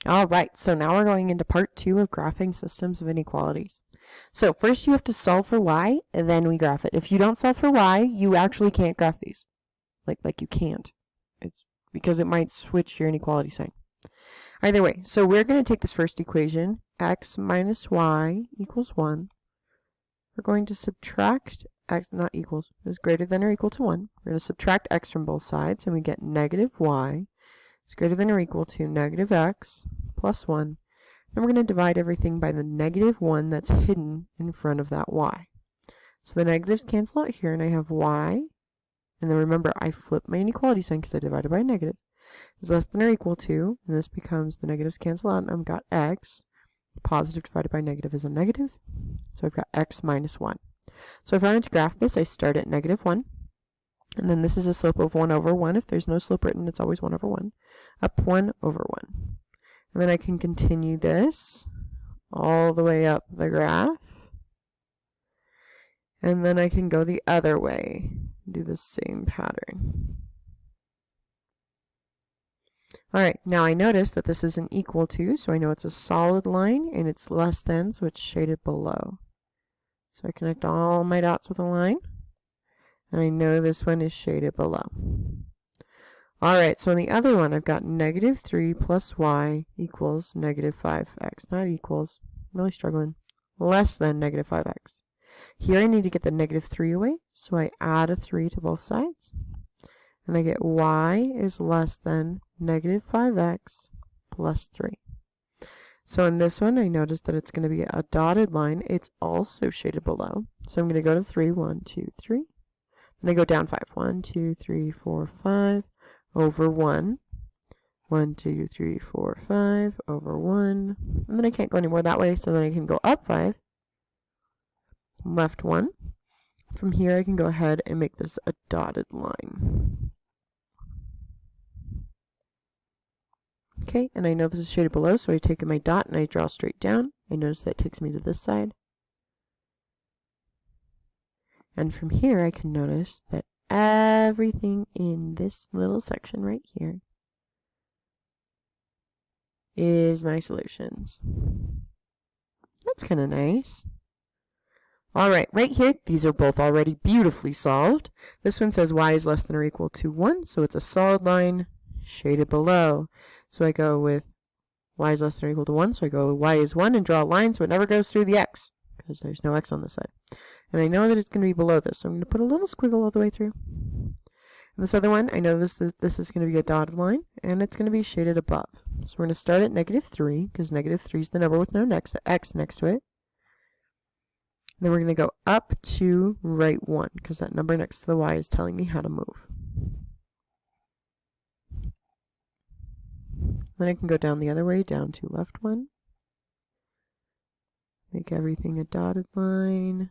All right, so now we're going into part 2 of graphing systems of inequalities. So first you have to solve for y, and then we graph it. If you don't solve for y, you actually can't graph these. Like you can't. It's because it might switch your inequality sign. Either way, so we're going to take this first equation, x minus y equals 1. We're going to subtract x, not equals, is greater than or equal to 1. We're going to subtract x from both sides, and we get negative y is greater than or equal to negative x plus 1. Then we're going to divide everything by the negative 1 that's hidden in front of that y. So the negatives cancel out here, and I have y. And then remember, I flipped my inequality sign because I divided by a negative. Is less than or equal to, and this becomes the negatives cancel out, and I've got x. Positive divided by negative is a negative. So I've got x minus 1. So if I wanted to graph this, I start at negative 1. And then this is a slope of 1 over 1. If there's no slope written, it's always 1 over 1. Up 1 over 1. And then I can continue this all the way up the graph. And then I can go the other way, do the same pattern. Alright, now I notice that this isn't equal to, so I know it's a solid line, and it's less than, so it's shaded below. So I connect all my dots with a line, and I know this one is shaded below. Alright, so on the other one, I've got negative 3 plus y equals negative 5x. Not equals, I'm really struggling. Less than negative 5x. Here I need to get the negative 3 away, so I add a 3 to both sides. And I get y is less than negative 5x plus 3. So in this one, I notice that it's going to be a dotted line. It's also shaded below. So I'm going to go to 3, 1, 2, 3. And I go down 5. 1, 2, 3, 4, 5 over 1. 1, 2, 3, 4, 5 over 1. And then I can't go any more that way, so then I can go up 5. Left 1. From here, I can go ahead and make this a dotted line. Okay, and I know this is shaded below, so I take my dot and I draw straight down. I notice that takes me to this side. And from here, I can notice that everything in this little section right here is my solutions. That's kind of nice. Alright, right here, these are both already beautifully solved. This one says y is less than or equal to 1, so it's a solid line shaded below. So I go with y is less than or equal to 1, so I go with y is 1 and draw a line so it never goes through the x, because there's no x on this side. And I know that it's going to be below this, so I'm going to put a little squiggle all the way through. And this other one, I know this is going to be a dotted line, and it's going to be shaded above. So we're going to start at negative 3, because negative 3 is the number with no x next to it. Then we're going to go up to right 1, because that number next to the y is telling me how to move. Then I can go down the other way, down to left 1. Make everything a dotted line.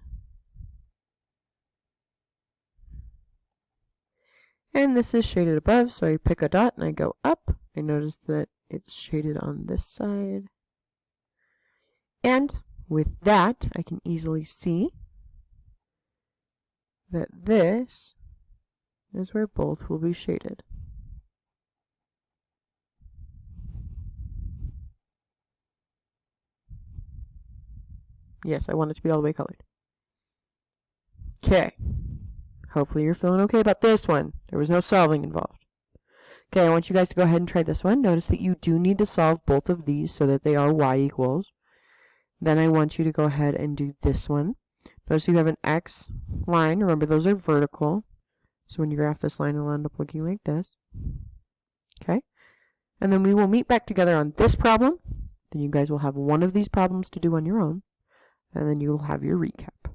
And this is shaded above, so I pick a dot and I go up. I notice that it's shaded on this side. And with that, I can easily see that this is where both will be shaded. Yes, I want it to be all the way colored. Okay. Hopefully you're feeling okay about this one. There was no solving involved. Okay, I want you guys to go ahead and try this one. Notice that you do need to solve both of these so that they are y equals. Then I want you to go ahead and do this one. Notice you have an x line. Remember, those are vertical. So when you graph this line, it'll end up looking like this. Okay? And then we will meet back together on this problem. Then you guys will have one of these problems to do on your own. And then you will have your recap.